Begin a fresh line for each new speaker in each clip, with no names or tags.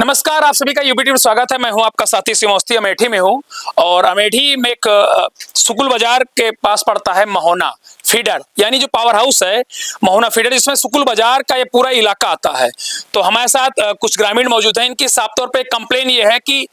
नमस्कार, आप सभी का यूपी टीवी में स्वागत है। मैं हूं आपका साथी शिव अवस्थी, अमेठी में हूं और अमेठी में एक सुकुल बाजार के पास पड़ता है महोना फीडर, यानी जो पावर हाउस है महोना फीडर, जिसमें सुकुल बाजार का ये पूरा इलाका आता है। तो हमारे साथ कुछ ग्रामीण मौजूद हैं। इनकी साफ तौर पे कंप्लेन ये है कि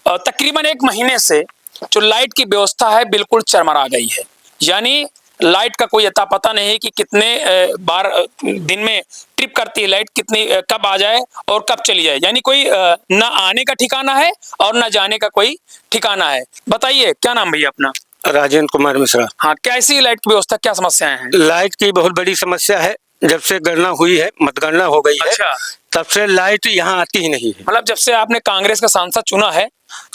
तकरीबन 1 महीने से जो लाइट की व्यवस्था है बिल्कुल चरमरा गई है। यानी लाइट का कोई अता पता नहीं कि कितने बार दिन में ट्रिप करती है लाइट, कितनी कब आ जाए और कब चली जाए, यानी कोई ना आने का ठिकाना है और ना जाने का कोई ठिकाना है। बताइए, क्या नाम भैया अपना?
राजेंद्र कुमार मिश्रा।
हाँ, कैसी लाइट की व्यवस्था, क्या समस्याएं हैं?
लाइट की बहुत बड़ी समस्या है। जब से गणना हुई है, मतगणना हो गई है,
अच्छा,
तब से लाइट यहाँ आती ही नहीं है।
मतलब जब से आपने कांग्रेस का सांसद चुना है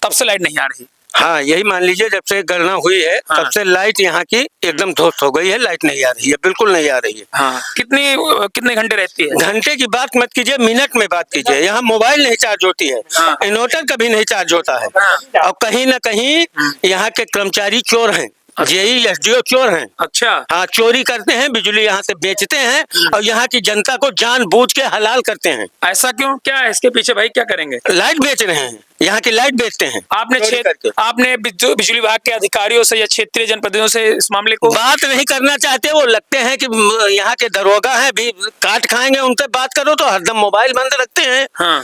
तब से लाइट नहीं आ रही?
हाँ, यही मान लीजिए, जब से गणना हुई है
हाँ।
तब से लाइट यहाँ की एकदम ध्वस्त हो गई है। लाइट नहीं आ रही है, बिल्कुल नहीं आ रही है।
हाँ, कितने घंटे रहती है?
घंटे की बात मत कीजिए, मिनट में बात कीजिए। यहाँ मोबाइल नहीं चार्ज होती है,
हाँ।
इन्वर्टर कभी नहीं चार्ज होता है।
हाँ।
और कहीं न कहीं यहाँ के कर्मचारी चोर हैं, जेई एसडीओ चोर हैं।
अच्छा,
हाँ, चोरी करते हैं, बिजली यहाँ से बेचते हैं और यहाँ की जनता को जानबूझ के हलाल करते हैं।
ऐसा क्यों? क्या है इसके पीछे भाई, क्या करेंगे?
लाइट बेच रहे हैं, यहाँ की लाइट बेचते हैं।
आपने बिजली विभाग के अधिकारियों से या क्षेत्रीय जनप्रतिनिधियों से इस मामले को
बात नहीं करना चाहते, वो लगते हैं कि यहाँ के दरोगा हैं, भी काट खाएंगे, उनसे बात करो तो हरदम मोबाइल बंद रखते हैं।
हाँ,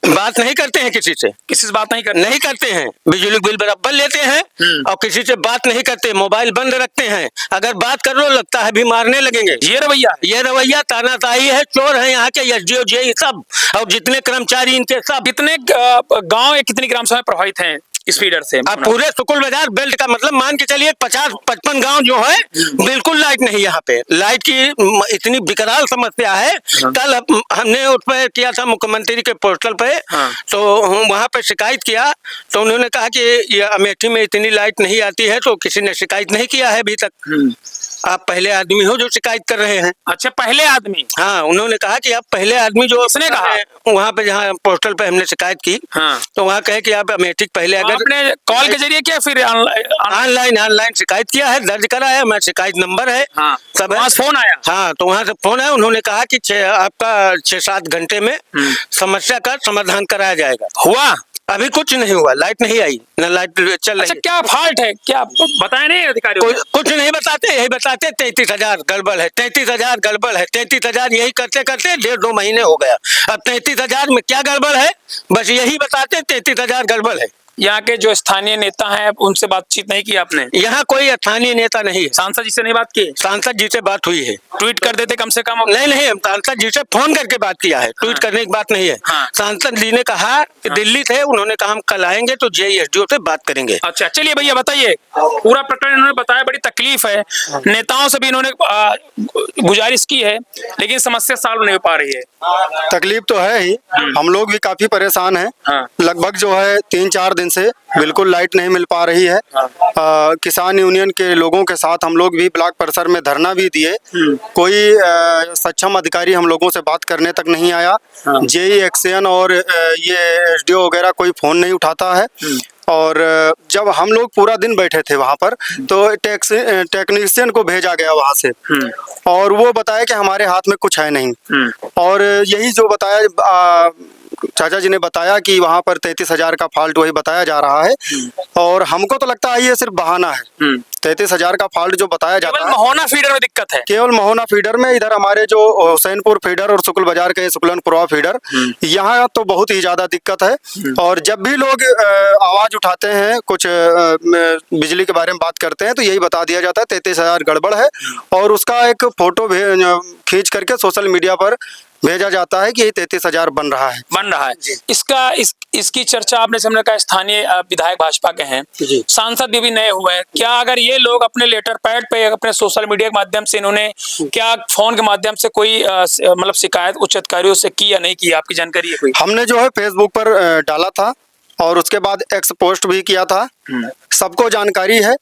बात नहीं करते हैं किसी से
बात नहीं
करते हैं। बिजली बिल बराबर लेते हैं और किसी से बात नहीं करते, मोबाइल बंद रखते हैं। अगर बात कर लो, लगता है भी मारने लगेंगे। ये रवैया तानाशाही है। चोर है यहाँ के एसडीओ जेई सब, और जितने कर्मचारी इनके सब।
कितने गांव या कितनी ग्राम सभा प्रभावित हैं इस फीडर से?
पूरे सुकुल बाजार बेल्ट का मतलब मान के चलिए 50-55 गांव जो है, बिल्कुल लाइट नहीं। यहाँ पे लाइट की इतनी विकराल समस्या है। कल हमने उस पर किया था मुख्यमंत्री के पोर्टल पे।
हाँ।
तो वहाँ पे शिकायत किया तो उन्होंने कहा कि ये अमेठी में इतनी लाइट नहीं आती है, तो किसी ने शिकायत नहीं किया है अभी तक। आप पहले आदमी हो जो शिकायत कर रहे हैं।
अच्छा, पहले आदमी?
हाँ, उन्होंने कहा कि आप पहले आदमी जो
किसने कहा?
वहाँ पे जहाँ पोर्टल पे हमने शिकायत की।
हाँ।
तो वहाँ कहे कि आप अमेठी पहले, अगर
आपने कॉल के जरिए किया फिर
ऑनलाइन शिकायत किया है, दर्ज करा है, मैं शिकायत नंबर है।
हाँ।
सब है।
वहाँ से फोन आया?
हाँ, तो वहाँ से फोन आया। उन्होंने कहा कि आपका 6-7 घंटे में समस्या का समाधान कराया जाएगा।
हुआ?
अभी कुछ नहीं हुआ, लाइट नहीं आई, न लाइट चल रही।
अच्छा, क्या फॉल्ट है, क्या बताया नहीं अधिकारियों?
कुछ नहीं बताते, यही बताते 33,000 गड़बड़ है, 33,000 गड़बड़ है, 33,000, यही करते करते 1.5-2 महीने हो गया। अब 33,000 में क्या गड़बड़ है, बस यही बताते 33,000 गड़बड़ है।
यहाँ के जो स्थानीय नेता हैं उनसे बातचीत नहीं की आपने?
यहाँ कोई स्थानीय नेता नहीं है।
सांसद जी से नहीं बात की?
सांसद जी से बात हुई है।
ट्वीट कर देते कम से कम?
नहीं, हम सांसद जी से फोन करके बात किया है। ट्वीट करने की बात नहीं है।
हाँ।
सांसद जी ने कहा कि दिल्ली थे, उन्होंने कहा हम कल आएंगे तो जेईएसडीओ से बात करेंगे।
अच्छा, चलिए भैया बताइए, पूरा प्रकरण इन्होंने बताया, बड़ी तकलीफ है। नेताओं से भी इन्होंने गुजारिश की है, लेकिन समस्या सॉल्व नहीं हो पा रही है।
तकलीफ तो है ही, हम लोग भी काफी परेशान हैं।
हाँ।
लगभग जो है 3-4 दिन से बिल्कुल लाइट नहीं मिल पा रही है। किसान यूनियन के लोगों के साथ हम लोग भी ब्लॉक परिसर में धरना भी दिए। कोई सक्षम अधिकारी हम लोगों से बात करने तक नहीं आया। जेई एक्शन और ये एसडीओ वगैरह कोई फोन नहीं उठाता है। और जब हम लोग पूरा दिन बैठे थे वहाँ पर, तो टेक्नीशियन को भेजा गया वहाँ से, और वो बताया कि हमारे हाथ में कुछ है नहीं। और यही जो बताया, चाचा जी ने बताया कि वहाँ पर 33,000 का फॉल्ट वही बताया जा रहा है। और हमको तो लगता है ये सिर्फ बहाना है। 33,000 का फॉल्ट जो बताया जाता है,
महोना फीडर में दिक्कत है,
केवल महोना फीडर में। इधर हमारे जो हुसैनपुर फीडर और सुकुल बाजार के सुकुलनपुरा फीडर, यहाँ तो बहुत ही ज्यादा दिक्कत है। और जब भी लोग आवाज उठाते हैं, कुछ बिजली के बारे में बात करते हैं, तो यही बता दिया जाता है 33,000 गड़बड़ है, और उसका एक फोटो खींच करके सोशल मीडिया पर भेजा जाता है कि ये 33,000 बन रहा है।
इसकी चर्चा आपने सामने का स्थानीय विधायक भाजपा के हैं, सांसद भी नए हुए हैं। क्या अगर ये लोग अपने लेटर पैड पे, अपने सोशल मीडिया के माध्यम से, इन्होंने क्या फोन के माध्यम से कोई मतलब शिकायत उच्च अधिकारियों से की या नहीं की? आपकी जानकारी है कोई?
हमने जो है फेसबुक पर डाला था और उसके बाद एक्स पोस्ट भी किया था। सबको जानकारी है,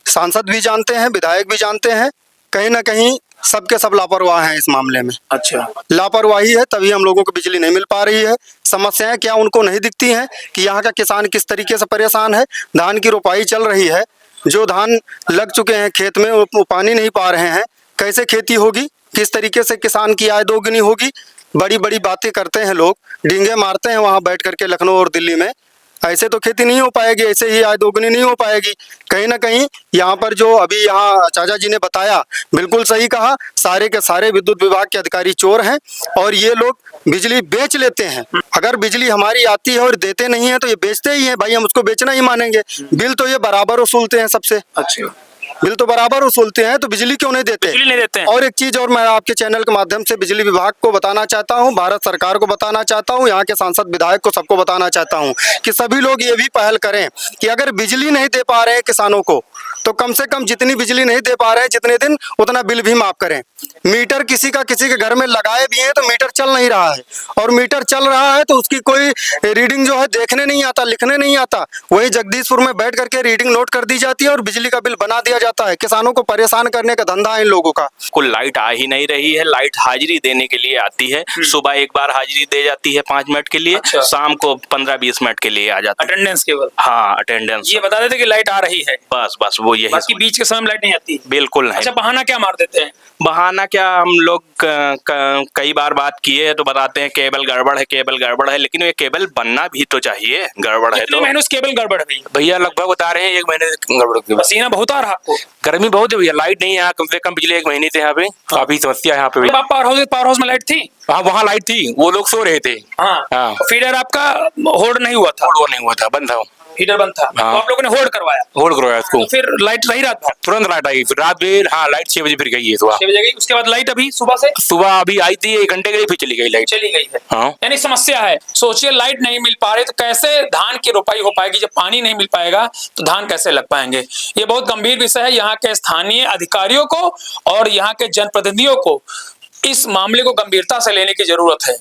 सांसद भी जानते हैं, विधायक भी जानते हैं। कहीं ना कहीं सबके सब लापरवाह हैं इस मामले में।
अच्छा,
लापरवाही है, तभी हम लोगों को बिजली नहीं मिल पा रही है। समस्याएं क्या उनको नहीं दिखती हैं कि यहाँ का किसान किस तरीके से परेशान है? धान की रोपाई चल रही है, जो धान लग चुके हैं खेत में वो पानी नहीं पा रहे हैं, कैसे खेती होगी? किस तरीके से किसान की आय दोगुनी होगी। बड़ी बड़ी बातें करते हैं लोग, डींगे मारते हैं वहाँ बैठ करके लखनऊ और दिल्ली में। ऐसे तो खेती नहीं हो पाएगी, ऐसे ही आय दोगुनी नहीं हो पाएगी। कहीं ना कहीं यहाँ पर जो अभी यहाँ चाचा जी ने बताया, बिल्कुल सही कहा, सारे के सारे विद्युत विभाग के अधिकारी चोर हैं और ये लोग बिजली बेच लेते हैं। अगर बिजली हमारी आती है और देते नहीं है तो ये बेचते ही हैं भाई, हम उसको बेचना ही मानेंगे। बिल तो ये बराबर वसूलते हैं सबसे,
अच्छा,
बिल तो बराबर वसूलते हैं, तो बिजली क्यों नहीं देते?
बिजली नहीं देते हैं।
और एक चीज और मैं आपके चैनल के माध्यम से बिजली विभाग को बताना चाहता हूं, भारत सरकार को बताना चाहता हूं, यहाँ के सांसद विधायक को सबको बताना चाहता हूं कि सभी लोग ये भी पहल करें कि अगर बिजली नहीं दे पा रहे हैं किसानों को तो कम से कम जितनी बिजली नहीं दे पा रहे हैं जितने दिन, उतना बिल भी माफ करें। मीटर किसी के घर में लगाए भी हैं तो मीटर चल नहीं रहा है, और मीटर चल रहा है तो उसकी कोई रीडिंग जो है देखने नहीं आता, लिखने नहीं आता। वही जगदीशपुर में बैठ करके रीडिंग नोट कर दी जाती है और बिजली का बिल बना दिया जाता है। किसानों को परेशान करने का धंधा है इन लोगों का।
कुल लाइट आ ही नहीं रही है। लाइट हाजिरी देने के लिए आती है, सुबह एक बार हाजिरी दे जाती है 5 मिनट के लिए,
अच्छा।
शाम को 15-20 मिनट के लिए आ जाती है।
अटेंडेंस केवल।
हाँ, अटेंडेंस।
ये बता देते कि लाइट आ रही है,
बस वो यही।
बाकी बीच के समय लाइट नहीं आती।
बिल्कुल है।
अच्छा, बहाना क्या मार देते हैं?
बहाना क्या, हम लोग कई बार बात किए हैं तो बताते हैं केबल गड़बड़ है, केबल गड़बड़ है, लेकिन ये केबल बनना भी तो चाहिए। गड़बड़ है
कितने
तो
महीनों से केबल गड़बड़ है
भैया लगभग बता रहे हैं 1 महीने से गड़बड़ की।
पसीना बहुत आ रहा आपको?
गर्मी बहुत है भैया, लाइट नहीं है यहाँ, कम से कम पिछले 1 महीने से यहाँ पे काफी समस्या है यहाँ पे।
जब आप पावर हाउस में लाइट थी?
हाँ, वहाँ लाइट थी, वो लोग सो रहे थे।
हाँ। फीडर आपका होल्ड नहीं हुआ था?
होल्ड नहीं हुआ था, बंद था।
फीडर बंद था, तो आप लोगों ने होल्ड करवाया?
होल्ड करवाया उसको,
तो फिर लाइट रही रात भर?
तुरंत लाइट आई। फिर रात में लाइट 6 बजे फिर गई है सुबह।
6 बजे गई, उसके बाद लाइट अभी सुबह
अभी आई थी 1 घंटे के लिए, फिर चली गई लाइट।
चली गई है।
हाँ।
यानी समस्या है। सोचिए, लाइट नहीं मिल पा रही तो कैसे धान की रोपाई हो पाएगी? जब पानी नहीं मिल पाएगा तो धान कैसे लग पाएंगे? ये बहुत गंभीर विषय है। यहाँ के स्थानीय अधिकारियों को और यहाँ के जनप्रतिनिधियों को इस मामले को गंभीरता से लेने की जरूरत है।